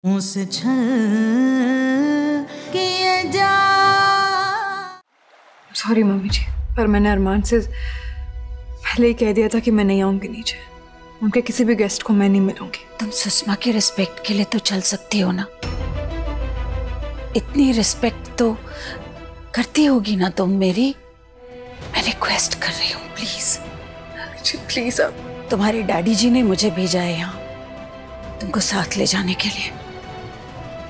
मुझसे छल किए जा। सॉरी मम्मी जी, पर मैंने अरमान से पहले ही कह दिया था कि मैं नहीं आऊंगी नीचे। उनके किसी भी गेस्ट को मैं नहीं मिलूंगी। तुम सुषमा की रिस्पेक्ट के लिए तो चल सकती हो ना, इतनी रिस्पेक्ट तो करती होगी ना तुम मेरी। मैं रिक्वेस्ट कर रही हूँ प्लीज जी प्लीज। अब तुम्हारे डैडी जी ने मुझे भेजा है यहाँ तुमको साथ ले जाने के लिए।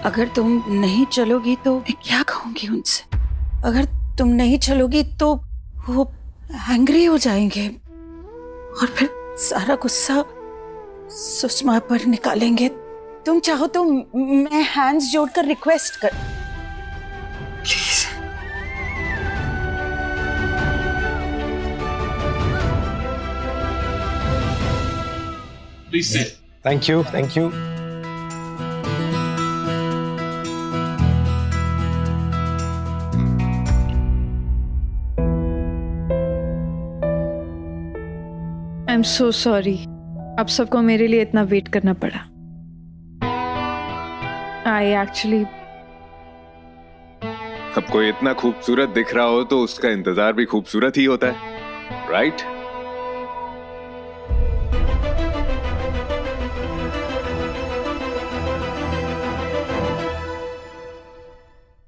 अगर तुम नहीं चलोगी तो मैं क्या कहूंगी उनसे? अगर तुम नहीं चलोगी तो वो एंग्री हो जाएंगे और फिर सारा गुस्सा सुषमा पर निकालेंगे। तुम चाहो तो मैं हैंड्स जोड़कर रिक्वेस्ट कर। Please. Please sit. Thank you, thank you. I am so sorry, अब सबको मेरे लिए इतना वेट करना पड़ा। आई एक्चुअली अब कोई इतना खूबसूरत दिख रहा हो तो उसका इंतजार भी खूबसूरत ही होता है, राइट?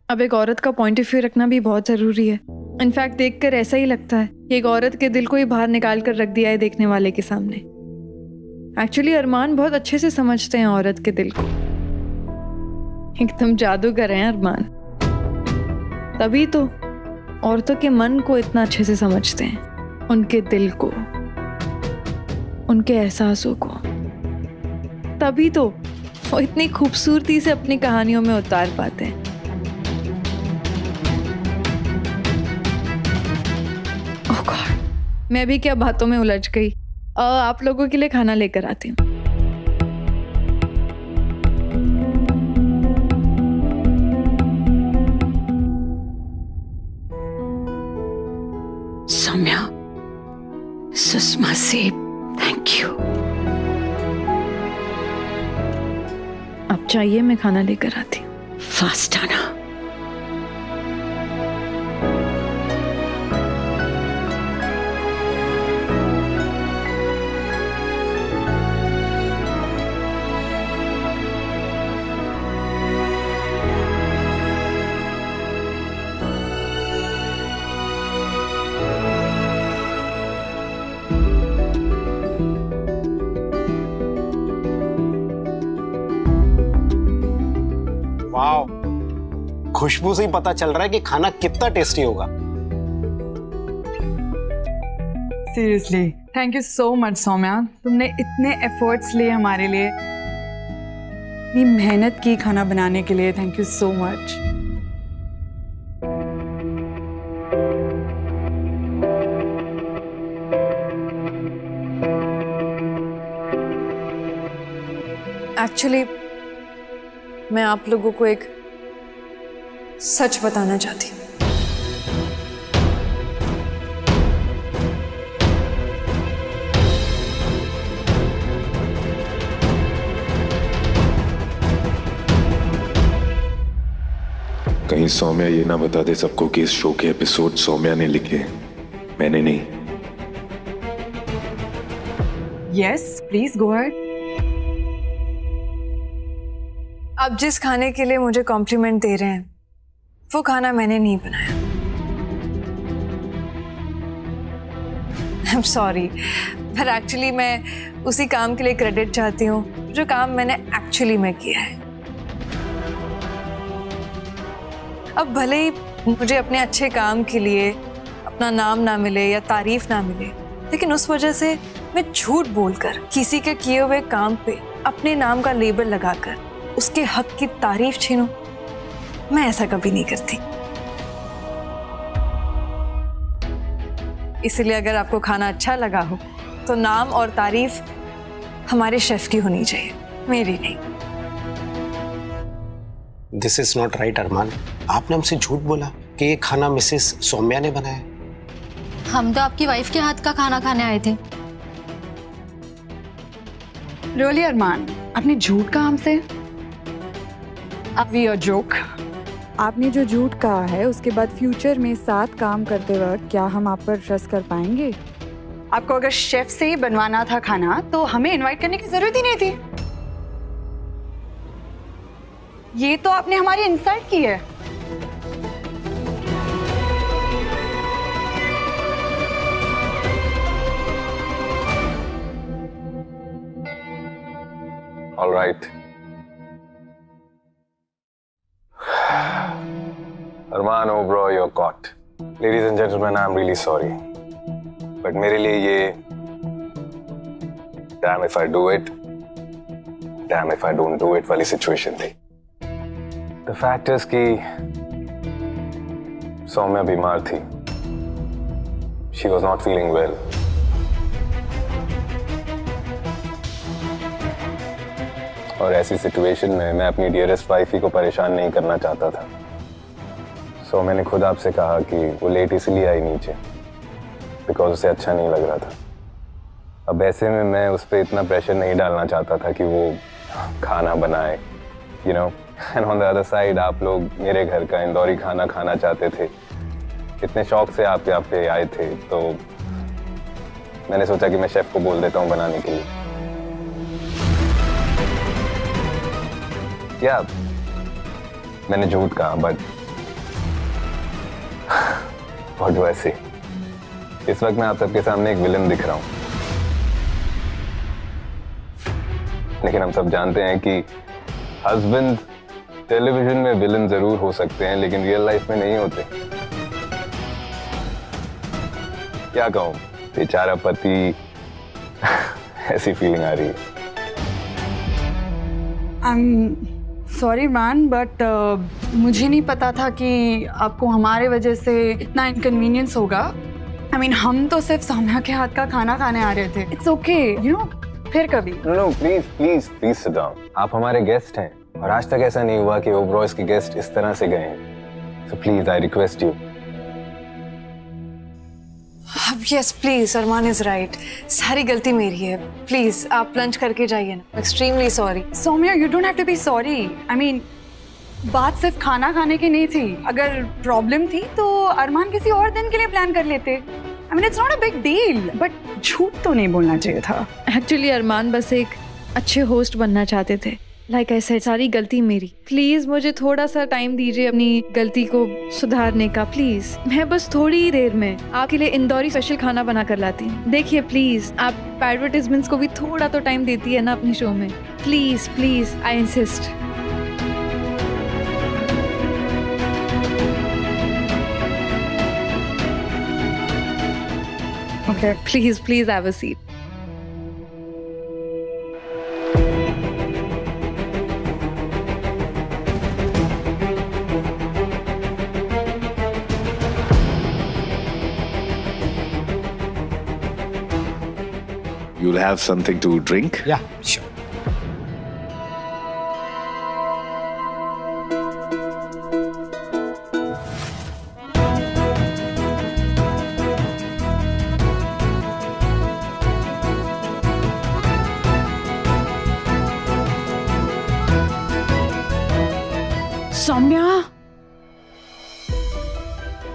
अब एक औरत का पॉइंट ऑफ व्यू रखना भी बहुत जरूरी है। इनफैक्ट देखकर ऐसा ही लगता है कि एक औरत के दिल को ही बाहर निकाल कर रख दिया है देखने वाले के सामने। एक्चुअली अरमान बहुत अच्छे से समझते हैं औरत के दिल को, एकदम जादूगर हैं अरमान। तभी तो औरतों के मन को इतना अच्छे से समझते हैं, उनके दिल को, उनके एहसासों को। तभी तो वो इतनी खूबसूरती से अपनी कहानियों में उतार पाते हैं। ओह गॉड, मैं भी क्या बातों में उलझ गई। आप लोगों के लिए खाना लेकर आती हूँ। सौम्या, सुषमा से थैंक यू। आप चाहिए मैं खाना लेकर आती हूँ। फास्ट आना। वाओ, खुशबू से ही पता चल रहा है कि खाना कितना टेस्टी होगा। Seriously thank you so much Saumya, तुमने इतने एफर्ट्स लिए हमारे लिए, इतनी मेहनत की खाना बनाने के लिए। Thank you so much. Actually मैं आप लोगों को एक सच बताना चाहती हूँ। कहीं सौम्या ये ना बता दे सबको कि इस शो के एपिसोड सौम्या ने लिखे, मैंने नहीं। Yes please go ahead. आप जिस खाने के लिए मुझे कॉम्प्लीमेंट दे रहे हैं वो खाना मैंने नहीं बनाया। आई एम सॉरी, पर एक्चुअली मैं उसी काम के लिए क्रेडिट चाहती हूँ जो काम मैंने एक्चुअली में किया है। अब भले ही मुझे अपने अच्छे काम के लिए अपना नाम ना मिले या तारीफ ना मिले, लेकिन उस वजह से मैं झूठ बोलकर किसी के किए हुए काम पे अपने नाम का लेबल लगाकर उसके हक की तारीफ छीनूं, मैं ऐसा कभी नहीं करती। इसलिए अगर आपको खाना अच्छा लगा हो तो नाम और तारीफ हमारे शेफ की होनी चाहिए, मेरी नहीं। दिस इज नॉट राइट अरमान, आपने हमसे झूठ बोला कि ये खाना मिसेस सौम्या ने बनाया। हम तो आपकी वाइफ के हाथ का खाना खाने आए थे। रियली अरमान, आपने झूठ कहा हमसे? We are joke. आपने जो झूठ कहा है उसके बाद फ्यूचर में साथ काम करते वक्त क्या हम आप पर ट्रस्ट कर पाएंगे? आपको अगर शेफ से ही बनवाना था खाना तो हमें इनवाइट करने की जरूरत ही नहीं थी। ये तो आपने हमारी इंसल्ट की है। All right. Arman, oh bro, you're caught. Ladies and gentlemen, I'm really sorry. But मेरे लिए ये damn if I do it, damn if I don't do it वाली situation थी. The fact is कि सौम्या बीमार थी. She was not feeling well. और ऐसी सिचुएशन में मैं अपनी डियरेस्ट वाइफ ही को परेशान नहीं करना चाहता था. सो मैंने खुद आपसे कहा कि वो लेट इसलिए आई नीचे बिकॉज उसे अच्छा नहीं लग रहा था. अब ऐसे में मैं उस पर इतना प्रेशर नहीं डालना चाहता था कि वो खाना बनाए, you know. And on the other side आप लोग मेरे घर का इंदौरी खाना खाना चाहते थे, इतने शौक से आप यहाँ पे आए थे, तो मैंने सोचा कि मैं शेफ को बोल देता हूँ बनाने के लिए. या मैंने झूठ कहा, बट व्हाट डू आई से. इस वक्त मैं आप सबके सामने एक विलन दिख रहा हूं, लेकिन हम सब जानते हैं कि हस्बैंड टेलीविजन में विलन जरूर हो सकते हैं लेकिन रियल लाइफ में नहीं होते. क्या कहूं, बेचारा पति. ऐसी फीलिंग आ रही है. सॉरी मैन, बट मुझे नहीं पता था कि आपको हमारे वजह से इतना इनकन्वीनियंस होगा. I mean, हम तो सिर्फ सौम्या के हाथ का खाना खाने आ रहे थे. इट्स ओके, यू नो, फिर कभी. No please please please sit down. आप हमारे गेस्ट हैं और आज तक ऐसा नहीं हुआ कि ओबरॉयज के गेस्ट इस तरह से गए हैं. So please I request you. Yes please, Armaan is right. सारी गलती मेरी है. प्लीज आप लंच करके जाइए ना. Extremely sorry. Saumya, you don't have to be sorry. I mean, बात सिर्फ खाना खाने की नहीं थी. अगर प्रॉब्लम थी तो अरमान किसी और दिन के लिए प्लान कर लेते. I mean, it's not a big deal. But झूठ तो नहीं बोलना चाहिए था. एक्चुअली अरमान बस एक अच्छे होस्ट बनना चाहते थे. लाइक आई सेड, सारी गलती मेरी. प्लीज मुझे थोड़ा सा टाइम दीजिए अपनी गलती को सुधारने का. प्लीज, मैं बस थोड़ी ही देर में आपके लिए इंदौरी स्पेशल खाना बना कर लाती हूँ. देखिए प्लीज, आप एडवर्टाइजमेंट्स को भी थोड़ा तो टाइम देती है ना अपने शो में. Please please, I insist. Okay. Please have a seat. You'll have something to drink? Yeah, sure. Saumya,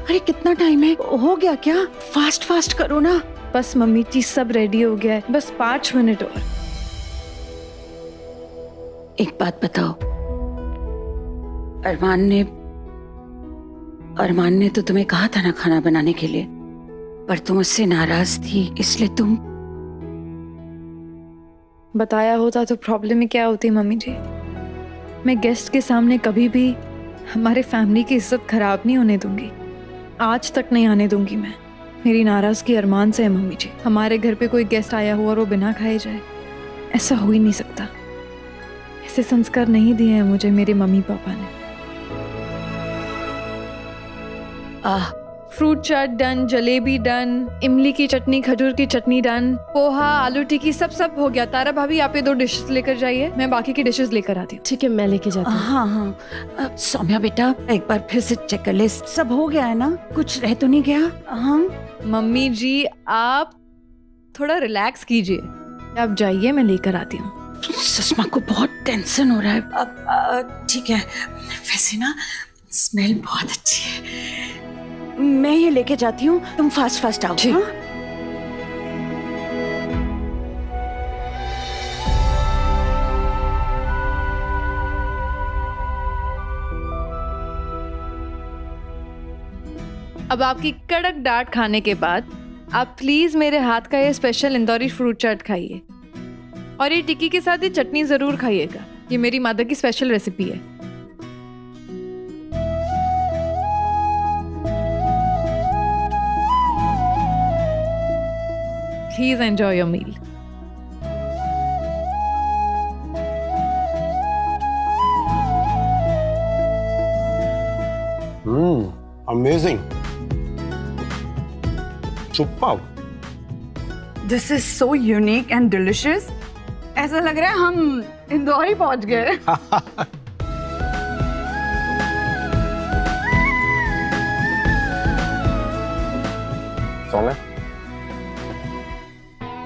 अरे कितना टाइम है? हो गया क्या? फास्ट फास्ट करो ना. बस मम्मी जी, सब रेडी हो गया है. बस 5 मिनट और. एक बात बताओ, अरमान ने तो तुम्हें कहा था ना खाना बनाने के लिए, पर तुम उससे नाराज थी, इसलिए तुम. बताया होता तो प्रॉब्लम में क्या होती मम्मी जी. मैं गेस्ट के सामने कभी भी हमारे फैमिली की इज्जत खराब नहीं होने दूंगी. आज तक नहीं आने दूंगी मैं. मेरी नाराजगी अरमान से है मम्मी जी. हमारे घर पे कोई गेस्ट आया हो और वो बिना खाए जाए, ऐसा हो ही नहीं सकता. ऐसे संस्कार नहीं दिए हैं मुझे मेरे मम्मी पापा ने. फ्रूट चाट डन, जलेबी डन, इमली की चटनी, खजूर की चटनी डन, पोहा, आलू टिक्की, सब हो गया. तारा भाभी, आप ये 2 डिशेस लेकर जाइए, मैं बाकी की डिशेस लेकर आती हूँ. ठीक है, मैं लेके जाती हूँ. हाँ हाँ. सौम्या बेटा, एक बार फिर से चेक कर ले. सब हो गया है ना? कुछ रह तो नहीं गया? हाँ मम्मी जी, आप थोड़ा रिलैक्स कीजिए. आप जाइए, मैं लेकर आती हूँ. सुषमा को बहुत टेंशन हो रहा है। अब ठीक है, वैसे ना स्मेल बहुत अच्छी है, मैं ये लेके जाती हूँ, तुम फास्ट फास्ट आओ। हाँ? अब आपकी कड़क डांट खाने के बाद आप प्लीज मेरे हाथ का ये स्पेशल इंदौरी फ्रूट चाट खाइए, और ये टिक्की के साथ ये चटनी जरूर खाइएगा। ये मेरी मदर की स्पेशल रेसिपी है। Please enjoy your meal. Amazing, superb. This is so unique and delicious. ऐसा लग रहा है हम इंदौर ही पहुंच गए। सौम्या,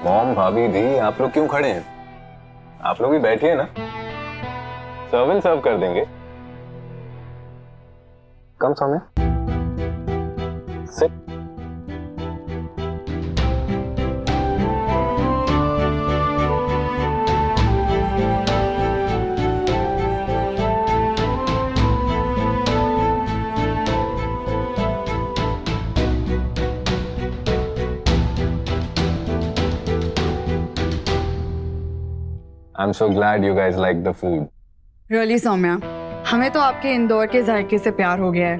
मॉम, भाभी, दी, आप लोग क्यों खड़े हैं? आप लोग भी बैठिए ना, सर्विंग सर्व कर देंगे। Come Saumya, sit. I'm so glad you guys like the food. Really, Saumya, हमें तो आपके इंदौर के जायके से प्यार हो गया है।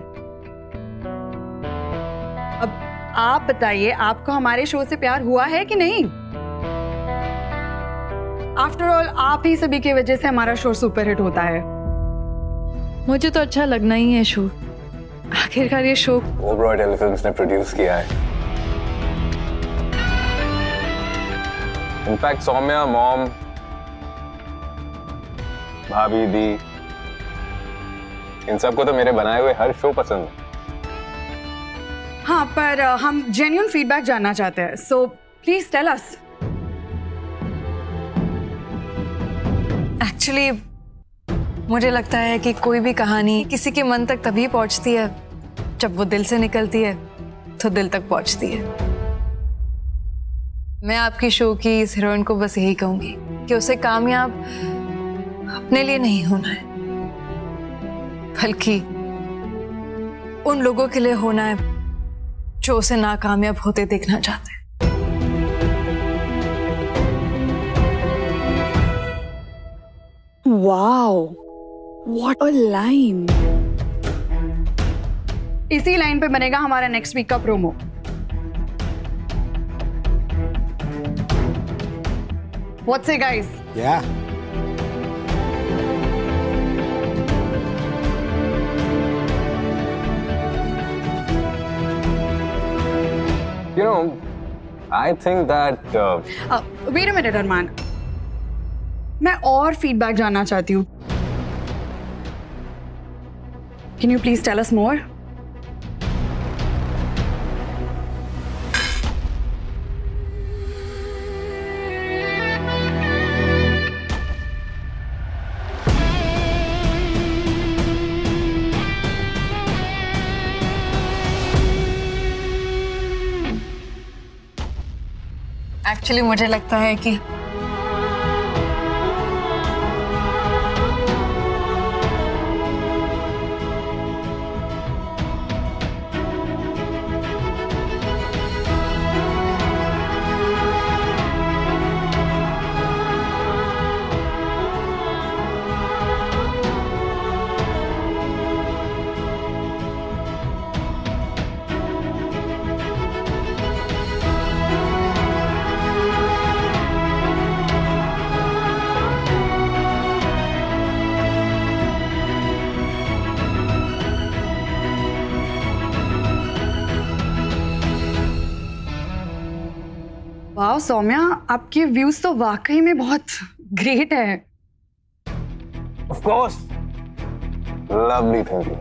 अब आप बताइए, आपको हमारे शो से प्यार हुआ है कि नहीं? आफ्टर ऑल आप ही सभी की वजह से हमारा शो सुपरहिट होता है। मुझे तो अच्छा लगना ही है शो। आखिरकार ये शो ओबरॉय टेलीफिल्म्स ने प्रोड्यूस किया है। इनफैक्ट सौम्या, मॉम, भाभी, दी, इन सबको तो मेरे बनाए हुए हर शो पसंद है। हाँ, पर हम जेन्युइन फीडबैक जानना चाहते हैं, so please tell us. Actually मुझे लगता है कि कोई भी कहानी किसी के मन तक तभी पहुंचती है जब वो दिल से निकलती है तो दिल तक पहुंचती है। मैं आपकी शो की इस हीरोइन को बस यही कहूंगी कि उसे कामयाब अपने लिए नहीं होना है, बल्कि उन लोगों के लिए होना है जो उसे नाकामयाब होते देखना चाहते हैं। Wow, what a line. इसी लाइन पे बनेगा हमारा नेक्स्ट वीक का promo. What say, guys? Yeah. You know, I think that. Wait a minute, अरमान। मैं और फीडबैक जानना चाहती हूँ। Can you please tell us more? Actually मुझे लगता है कि वाह सौम्या, आपके व्यूज तो वाकई में बहुत ग्रेट है। Of course. Lovely thinking.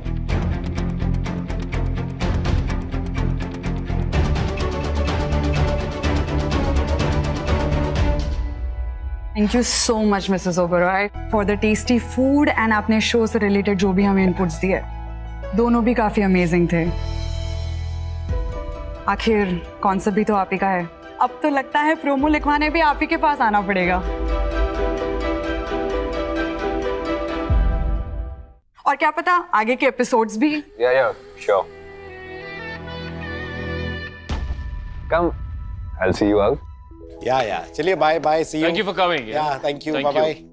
Thank you so much Mrs Oberoi for the tasty food and आपने शो से रिलेटेड जो भी हमें इनपुट्स दिए, दोनों भी काफी अमेजिंग थे। आखिर कॉन्सेप्ट भी तो आप ही का है। अब तो लगता है प्रोमो लिखवाने भी आप ही के पास आना पड़ेगा। और क्या पता आगे के एपिसोड्स भी। Yeah, sure. Come, I'll see you out. Yeah. चलिए bye, see you. Thank you for coming. Yeah, thank you. Thank Bye. you.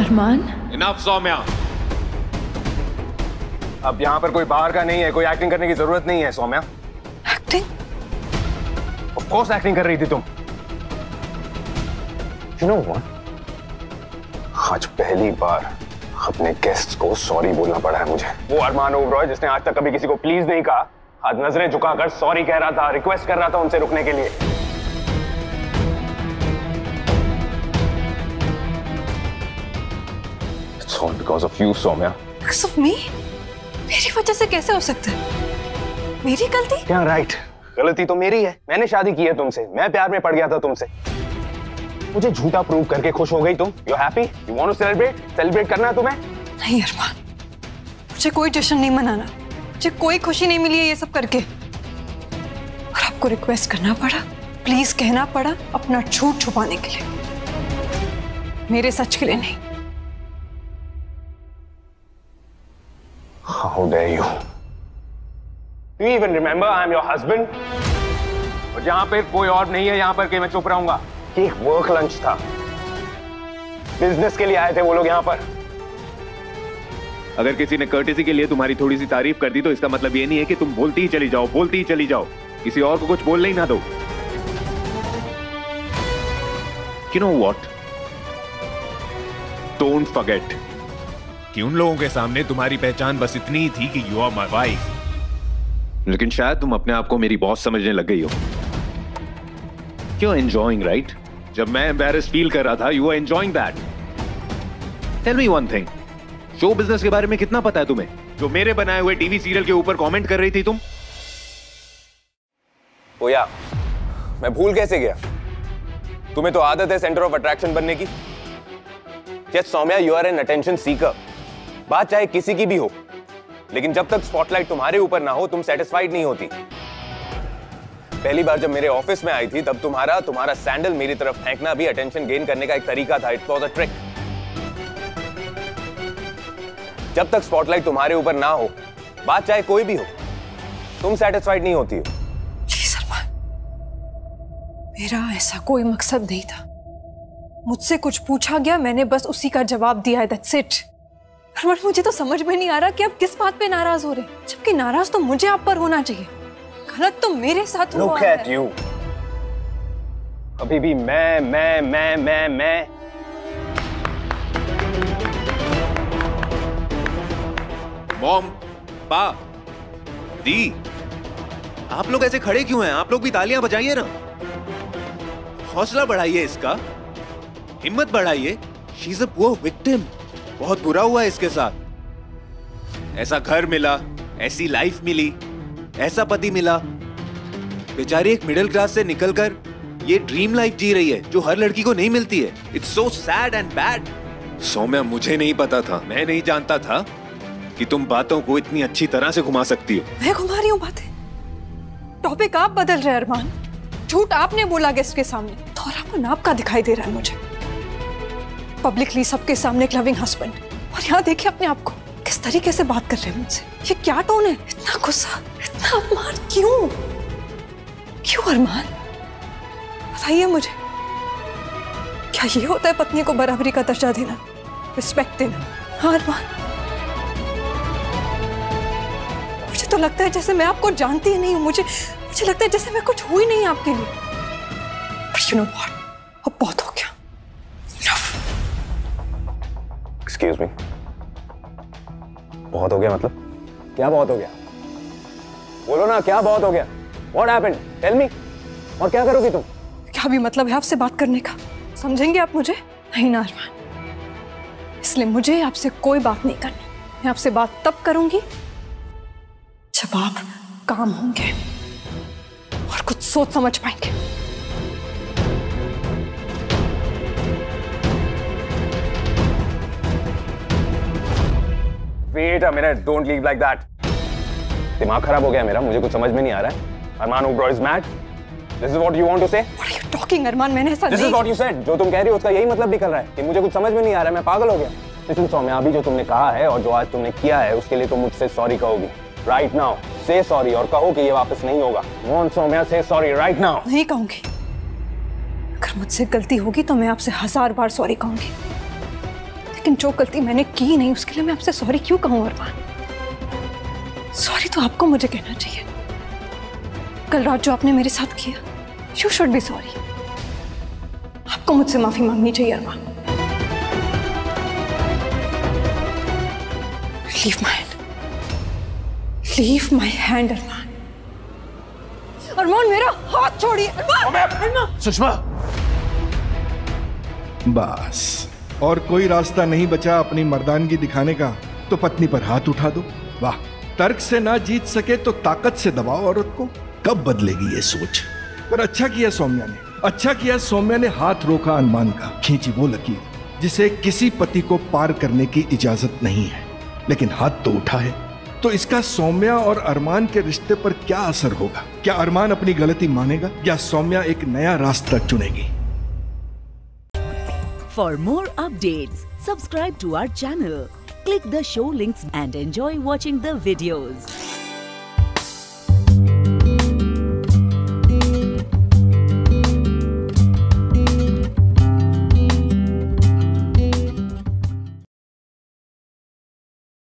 Armaan, Enough, Saumya. अब यहाँ पर कोई बाहर का नहीं है, कोई एक्टिंग करने की जरूरत नहीं है Saumya. Acting? Of course acting कर रही थी तुम। You know what? आज पहली बार अपने गेस्ट्स को सॉरी बोलना पड़ा है मुझे। वो अरमान ओबरॉय जिसने आज तक कभी किसी को प्लीज नहीं कहा, आज नजरें झुकाकर सॉरी कह रहा था, रिक्वेस्ट कर रहा था उनसे रुकने के लिए। It's all because of you, Saumya. Because of me? मेरी वजह से कैसे हो सकता है? मेरी गलती? क्या राइट? गलती तो मेरी है। मैंने शादी की है तुमसे, मैं प्यार में पड़ गया था तुमसे। मुझे झूठा प्रूव करके खुश हो गई तुम। You happy? You want to celebrate करना है तुम्हें? नहीं अरमान, मुझे कोई जश्न नहीं मनाना। मुझे कोई खुशी नहीं मिली है ये सब करके। और आपको रिक्वेस्ट करना पड़ा, प्लीज कहना पड़ा अपना झूठ छुपाने के लिए, मेरे सच के लिए नहीं। How dare you? Do you even remember I am your husband? और यहाँ पे कोई और नहीं है यहाँ पर कि मैं चुप रहूंगा। ये एक वर्क लंच था, बिजनेस के लिए आए थे वो लोग यहाँ पर। अगर किसी ने कर्टेसी के लिए तुम्हारी थोड़ी सी तारीफ कर दी तो इसका मतलब ये नहीं है कि तुम बोलती ही चली जाओ, किसी और को कुछ बोलने ही ना दो। You know what? Don't forget कि उन लोगों के सामने तुम्हारी पहचान बस इतनी ही थी कि यू आर माई वाइफ, लेकिन शायद तुम अपने आप को मेरी बॉस समझने लग गई हो। क्यों एंजॉयिंग, राइट? जब मैं एम्बैरेस फील कर रहा था, you are enjoying that. Tell me one thing, show business के बारे में कितना पता है तुम्हें? जो मेरे बनाए हुए टीवी सीरियल के ऊपर कमेंट कर रही थी तुम। ओया, मैं भूल कैसे गया? तुम्हें तो आदत है सेंटर ऑफ अट्रैक्शन बनने की। Yes Saumya, you are an attention seeker. बात चाहे किसी की भी हो, लेकिन जब तक स्पॉटलाइट तुम्हारे ऊपर ना हो तुम सेटिस्फाइड नहीं होती। पहली बार जब मेरे ऑफिस में आई थी तब तुम्हारा सैंडल मेरी तरफ फेंकना भी अटेंशन गेन करने का एक तरीका था। It was a trick. जब तक स्पॉटलाइट तुम्हारे ऊपर ना हो, बात चाहे कोई भी हो, तुम सेटिस्फाइड नहीं होती हो। प्लीज अरमान, मेरा ऐसा कोई मकसद नहीं था। मुझसे कुछ पूछा गया, मैंने बस उसी का जवाब दिया है, दैट्स इट। अरमान, मुझे तो समझ में नहीं आ रहा कि आप किस बात पे नाराज हो रहे हैं, जबकि नाराज तो मुझे आप पर होना चाहिए। गलत तो मेरे साथ हुआ है। Look at you. अभी भी मैं। मॉम, पा, दी, आप लोग ऐसे खड़े क्यों हैं? आप लोग भी तालियां बजाइए ना। हौसला बढ़ाइए इसका, हिम्मत बढ़ाइए। She is a poor victim. बहुत बुरा हुआ है इसके साथ। ऐसा घर मिला, ऐसी लाइफ मिली, ऐसा पति मिला, बेचारी एक मिडिल क्लास से निकलकर ये ड्रीम लाइफ जी रही है जो हर लड़की को नहीं मिलती है। It's so sad and bad. Saumya, मुझे नहीं पता था, मैं नहीं जानता था कि तुम बातों को इतनी अच्छी तरह से घुमा सकती हो। मैं घुमा रही हूँ बातें? टॉपिक आप बदल रहे हैं अरमान। झूठ आपने बोला गेस्ट के सामने, थोड़ा आपका दिखाई दे रहा है मुझे। पब्लिकली सबके सामने एक लविंग हस्बैंड, और यहाँ देखिए अपने आप को किस तरीके से बात कर रहे हैं मुझसे। ये क्या टोन है? इतना गुस्सा, इतना अपमान, क्यों अरमान? बताइए मुझे, क्या ये होता है पत्नी को बराबरी का दर्जा देना, रिस्पेक्ट देना? हाँ अरमान, मुझे तो लगता है जैसे मैं आपको जानती ही नहीं हूँ। मुझे मुझे लगता है जैसे मैं कुछ हुई नहीं आपके लिए। But you know what? अब बहुत हो गया। Enough. Excuse me. बहुत हो गया मतलब? क्या बहुत हो गया? बोलो ना, क्या बहुत हो गया? What happened? Tell me. और क्या करोगी तुम? क्या भी मतलब है आपसे बात करने का? समझेंगे आप मुझे? नहीं ना अरमान, इसलिए मुझे आपसे कोई बात नहीं करनी। मैं आपसे बात तब करूंगी जब आप काम होंगे और कुछ सोच समझ पाएंगे। Wait a minute, don't leave like that. दिमाग खराब हो गया मेरा, मुझे कुछ समझ में नहीं आ रहा है। अरमान Oberoi is mad. This is what you want to say? What are you talking, अरमान? मैंने ऐसा This is what you said. जो तुम कह रही हो उसका यही मतलब निकल रहा है कि मुझे कुछ समझ में नहीं आ रहा है, मैं पागल हो गया। Listen सौम्या, अभी जो तुमने कहा है और जो आज तुमने किया है उसके लिए तुम मुझसे sorry कहोगी। Right now, say sorry और कहो कि ये वापस नहीं होगा। Come on Saumya, say sorry right now. नहीं कहूंगी। अगर मुझसे गलती होगी तो मैं आपसे 1000 बार सॉरी कहूंगी, लेकिन जो गलती मैंने की नहीं उसके लिए मैं आपसे सॉरी क्यों कहूं अरमान? सॉरी तो आपको मुझे कहना चाहिए। कल रात जो आपने मेरे साथ किया, यू शुड बी सॉरी। आपको मुझसे माफी मांगनी चाहिए Armaan. Leave my hand, leave my hand Armaan. Armaan मेरा हाथ छोड़िए। अरमान! सुषमा, बस और कोई रास्ता नहीं बचा अपनी मर्दानगी दिखाने का तो पत्नी पर हाथ उठा दो। वाह, तर्क से ना जीत सके तो ताकत से दबाओ औरत को। कब बदलेगी ये सोच? पर अच्छा किया सौम्या ने, अच्छा किया सौम्या ने हाथ रोका अरमान का, खींची वो लकीर जिसे किसी पति को पार करने की इजाजत नहीं है, लेकिन हाथ तो उठा है। तो इसका सौम्या और अरमान के रिश्ते पर क्या असर होगा? क्या अरमान अपनी गलती मानेगा या सौम्या एक नया रास्ता चुनेगी? For more updates, subscribe to our channel, click the show links and enjoy watching the videos.